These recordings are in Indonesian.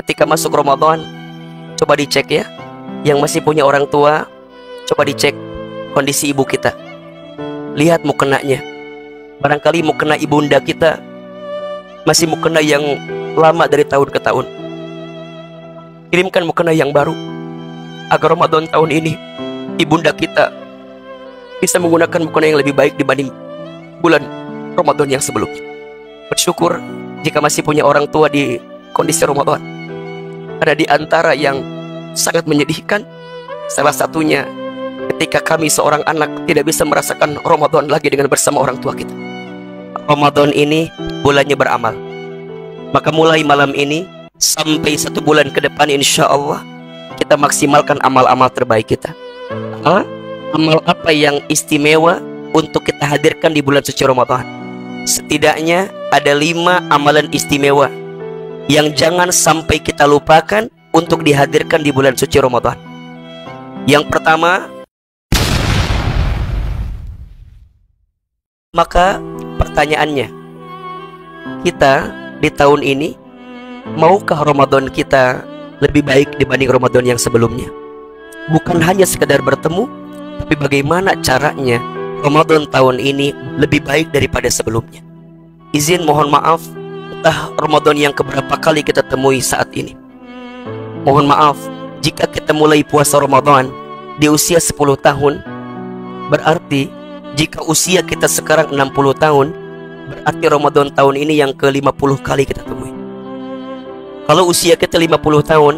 ketika masuk Ramadan, coba dicek ya. Yang masih punya orang tua, coba dicek kondisi ibu kita. Lihat mukenanya. Barangkali mukena ibunda kita masih mukena yang lama dari tahun ke tahun. Kirimkan mukena yang baru, agar Ramadan tahun ini ibunda kita bisa menggunakan mukena yang lebih baik dibanding bulan Ramadan yang sebelumnya. Bersyukur jika masih punya orang tua di kondisi Ramadan. Ada di antara yang sangat menyedihkan, salah satunya ketika kami seorang anak tidak bisa merasakan Ramadan lagi dengan bersama orang tua kita. Ramadan ini bulannya beramal. Maka mulai malam ini sampai 1 bulan ke depan, insya Allah kita maksimalkan amal-amal terbaik kita. Amal apa yang istimewa untuk kita hadirkan di bulan suci Ramadan? Setidaknya ada 5 amalan istimewa yang jangan sampai kita lupakan untuk dihadirkan di bulan suci Ramadan. Yang pertama, maka pertanyaannya, kita di tahun ini, maukah Ramadan kita lebih baik dibanding Ramadan yang sebelumnya? Bukan hanya sekedar bertemu, tapi bagaimana caranya Ramadan tahun ini lebih baik daripada sebelumnya. Izin mohon maaf, entah Ramadan yang keberapa kali kita temui saat ini. Mohon maaf, jika kita mulai puasa Ramadan di usia 10 tahun, berarti jika usia kita sekarang 60 tahun, berarti Ramadan tahun ini yang ke-50 kali kita temui. Kalau usia kita 50 tahun,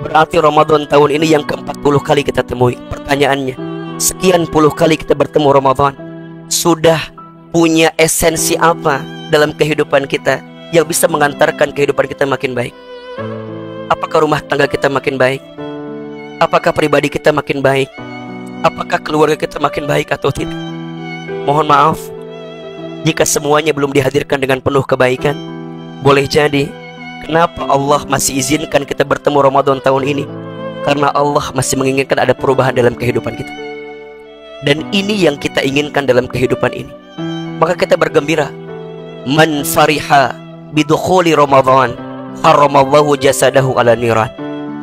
berarti Ramadan tahun ini yang ke-40 kali kita temui. Pertanyaannya, sekian puluh kali kita bertemu Ramadan, sudah punya esensi apa dalam kehidupan kita yang bisa mengantarkan kehidupan kita makin baik? Apakah rumah tangga kita makin baik? Apakah pribadi kita makin baik? Apakah keluarga kita makin baik atau tidak? Mohon maaf jika semuanya belum dihadirkan dengan penuh kebaikan. Boleh jadi kenapa Allah masih izinkan kita bertemu Ramadan tahun ini? Karena Allah masih menginginkan ada perubahan dalam kehidupan kita. Dan ini yang kita inginkan dalam kehidupan ini. Maka kita bergembira. Man fariha bidukhuli Ramadan haramallahu jasadahu ala niran.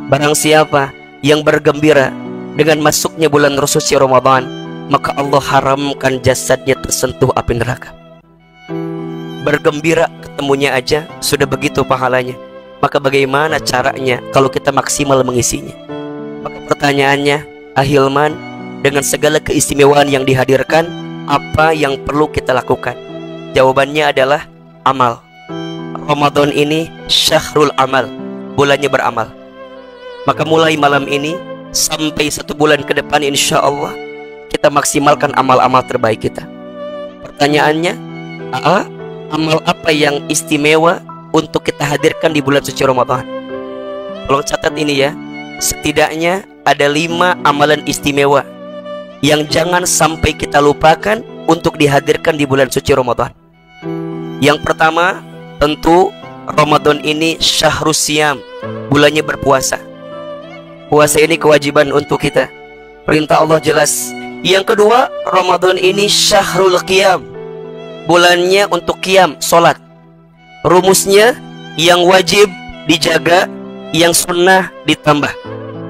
Barang siapa yang bergembira dengan masuknya bulan suci Ramadan, maka Allah haramkan jasadnya tersentuh api neraka. Bergembira ketemunya aja sudah begitu pahalanya, maka bagaimana caranya kalau kita maksimal mengisinya? Maka pertanyaannya, Ahilman, dengan segala keistimewaan yang dihadirkan, apa yang perlu kita lakukan? Jawabannya adalah amal. Ramadan ini syahrul amal, bulannya beramal. Maka mulai malam ini sampai 1 bulan ke depan, insya Allah kita maksimalkan amal-amal terbaik kita. Pertanyaannya, amal apa yang istimewa untuk kita hadirkan di bulan suci Ramadan? Tolong catat ini ya. Setidaknya ada 5 amalan istimewa yang jangan sampai kita lupakan untuk dihadirkan di bulan suci Ramadan. Yang pertama, tentu Ramadan ini syahrus siyam, bulannya berpuasa. Puasa ini kewajiban untuk kita, perintah Allah jelas. Yang kedua, Ramadan ini syahrul qiyam, bulannya untuk qiyam, solat. Rumusnya, yang wajib dijaga, yang sunnah ditambah.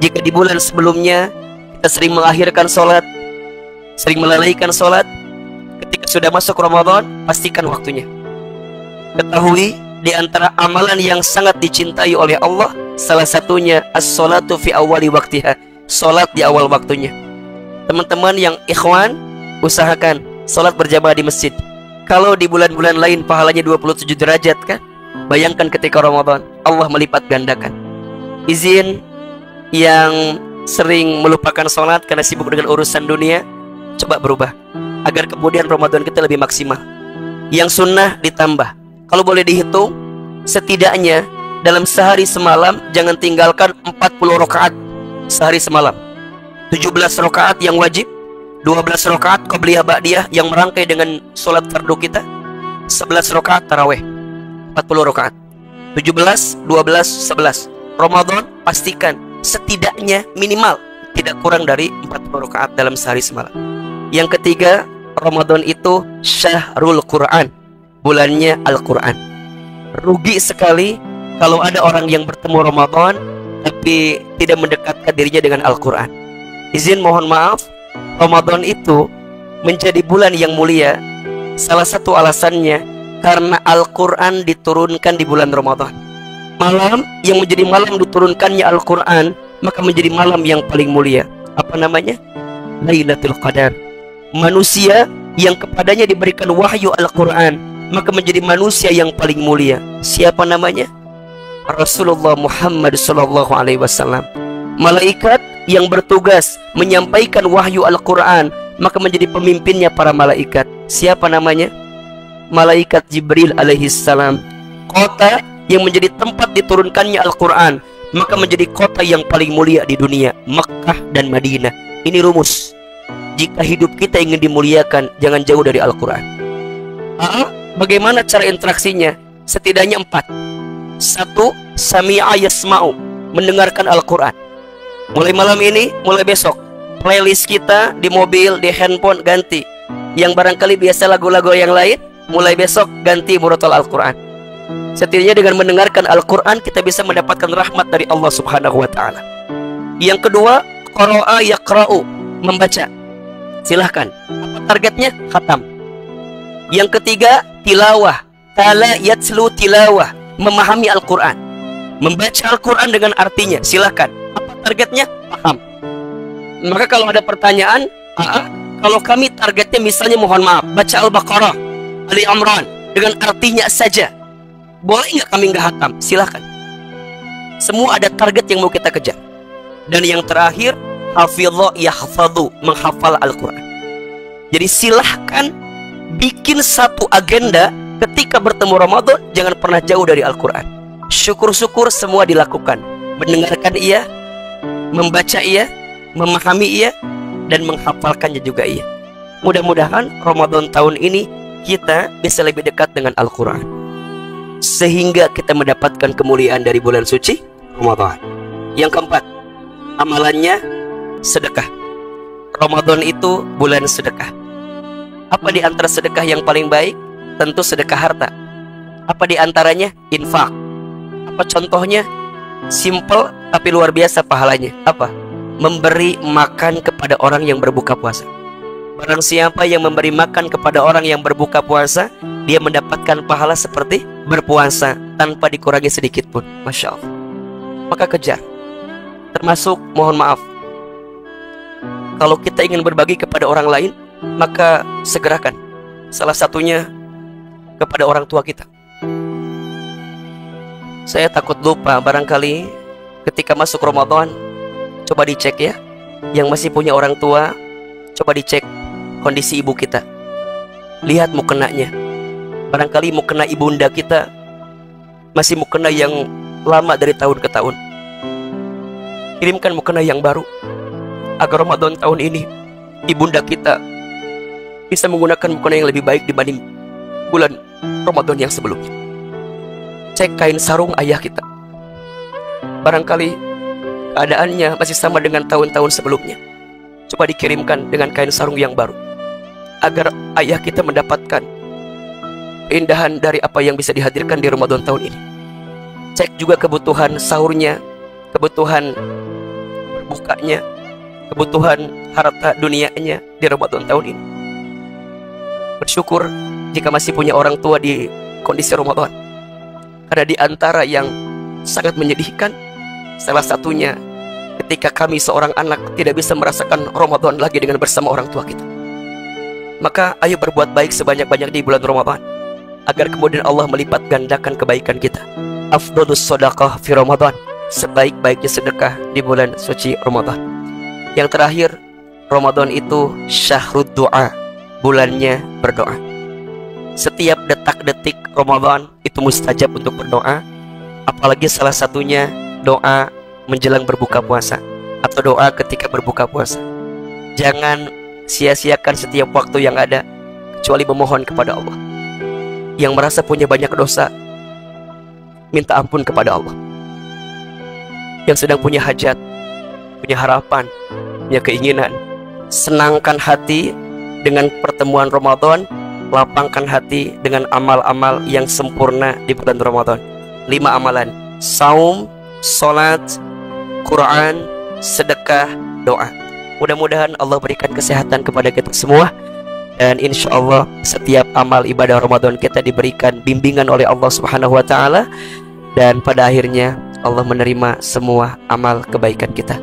Jika di bulan sebelumnya kita sering mengakhirkan solat, sering melalaikan solat, ketika sudah masuk Ramadan, pastikan waktunya. Ketahui, di antara amalan yang sangat dicintai oleh Allah, salah satunya as-salatu fi awali waktiha, solat di awal waktunya. Teman-teman yang ikhwan, usahakan solat berjamaah di masjid. Kalau di bulan-bulan lain pahalanya 27 derajat kan? Bayangkan ketika Ramadan, Allah melipat gandakan. Izin yang sering melupakan solat karena sibuk dengan urusan dunia, coba berubah agar kemudian Ramadan kita lebih maksimal. Yang sunnah ditambah. Kalau boleh dihitung, setidaknya dalam sehari semalam jangan tinggalkan 40 rakaat sehari semalam. 17 rakaat yang wajib, 12 rakaat qabliyah ba'diyah yang merangkai dengan sholat fardu kita, 11 rakaat taraweh, 40 rakaat. 17, 12, 11. Ramadan pastikan setidaknya minimal tidak kurang dari 40 rakaat dalam sehari semalam. Yang ketiga, Ramadan itu syahrul Quran, bulannya Al-Quran. Rugi sekali kalau ada orang yang bertemu Ramadan tapi tidak mendekatkan dirinya dengan Al-Quran. Izin mohon maaf, Ramadan itu menjadi bulan yang mulia. Salah satu alasannya karena Al-Quran diturunkan di bulan Ramadan. Malam yang menjadi malam diturunkannya Al-Quran, maka menjadi malam yang paling mulia. Apa namanya? Lailatul Qadar. Manusia yang kepadanya diberikan wahyu Al-Quran, maka menjadi manusia yang paling mulia. Siapa namanya? Rasulullah Muhammad sallallahu alaihi wasallam. Malaikat yang bertugas menyampaikan wahyu Al-Quran, maka menjadi pemimpinnya para malaikat. Siapa namanya? Malaikat Jibril alaihi salam. Kota yang menjadi tempat diturunkannya Al-Quran, maka menjadi kota yang paling mulia di dunia, Makkah dan Madinah. Ini rumus. Jika hidup kita ingin dimuliakan, jangan jauh dari Al-Quran. Bagaimana cara interaksinya? Setidaknya 4. 1. Sami'a yasma'u, mendengarkan Al-Quran. Mulai malam ini, mulai besok, playlist kita di mobil, di handphone ganti. Yang barangkali biasa lagu-lagu yang lain, mulai besok ganti murotal Al-Quran. Setidaknya dengan mendengarkan Al-Quran kita bisa mendapatkan rahmat dari Allah subhanahu wa ta'ala. Yang kedua, qara'a yaqra'u, membaca. Silahkan. Apa targetnya? Khatam. Yang ketiga, tilawah. Tala yatslu tilawah, memahami Al-Quran. Membaca Al-Quran dengan artinya. Silahkan. Apa targetnya? Paham. Maka kalau ada pertanyaan, kalau kami targetnya misalnya mohon maaf, baca Al-Baqarah, Ali Imran dengan artinya saja, boleh nggak kami nggak hatam? Silahkan. Semua ada target yang mau kita kejar. Dan yang terakhir, hafidhu yahfadhu, menghafal Al-Quran. Jadi silahkan bikin satu agenda. Ketika bertemu Ramadan, jangan pernah jauh dari Al-Quran. Syukur-syukur semua dilakukan. Mendengarkan iya, membaca iya, memahami iya, dan menghafalkannya juga iya. Mudah-mudahan Ramadan tahun ini kita bisa lebih dekat dengan Al-Quran, sehingga kita mendapatkan kemuliaan dari bulan suci Ramadan. Yang keempat, amalannya sedekah. Ramadan itu bulan sedekah. Apa di antara sedekah yang paling baik? Tentu sedekah harta. Apa di antaranya? Infak. Apa contohnya? Simple tapi luar biasa pahalanya. Apa? Memberi makan kepada orang yang berbuka puasa. Barang siapa yang memberi makan kepada orang yang berbuka puasa, dia mendapatkan pahala seperti berpuasa tanpa dikurangi sedikit pun. Masya Allah. Maka kejar. Termasuk mohon maaf, kalau kita ingin berbagi kepada orang lain, maka segerakan. Salah satunya kepada orang tua kita. Saya takut lupa, barangkali ketika masuk Ramadan, coba dicek ya. Yang masih punya orang tua, coba dicek kondisi ibu kita. Lihat mukenanya. Barangkali mukena ibunda kita masih mukena yang lama dari tahun ke tahun. Kirimkan mukena yang baru, agar Ramadan tahun ini ibunda kita bisa menggunakan mukena yang lebih baik dibanding bulan Ramadan yang sebelumnya. Cek kain sarung ayah kita. Barangkali keadaannya masih sama dengan tahun-tahun sebelumnya. Coba dikirimkan dengan kain sarung yang baru, agar ayah kita mendapatkan keindahan dari apa yang bisa dihadirkan di Ramadan tahun ini. Cek juga kebutuhan sahurnya, kebutuhan berbukanya, kebutuhan harta dunianya di Ramadan tahun ini. Bersyukur jika masih punya orang tua di kondisi Ramadan. Karena di antara yang sangat menyedihkan, salah satunya ketika kami seorang anak tidak bisa merasakan Ramadan lagi dengan bersama orang tua kita. Maka ayo berbuat baik sebanyak-banyak di bulan Ramadan, agar kemudian Allah melipat gandakan kebaikan kita. Afdhalus shadaqah fi Ramadan, sebaik-baiknya sedekah di bulan suci Ramadan. Yang terakhir, Ramadan itu syahrud doa, bulannya berdoa. Setiap detak-detik Ramadan itu mustajab untuk berdoa, apalagi salah satunya doa menjelang berbuka puasa atau doa ketika berbuka puasa. Jangan sia-siakan setiap waktu yang ada, kecuali memohon kepada Allah. Yang merasa punya banyak dosa, minta ampun kepada Allah. Yang sedang punya hajat, punya harapan, punya keinginan, senangkan hati dengan pertemuan Ramadan, lapangkan hati dengan amal-amal yang sempurna di bulan Ramadan. 5 amalan. saum, salat, Quran, sedekah, doa. Mudah-mudahan Allah berikan kesehatan kepada kita semua, dan insya Allah setiap amal ibadah Ramadan kita diberikan bimbingan oleh Allah Subhanahu wa Ta'ala, dan pada akhirnya Allah menerima semua amal kebaikan kita.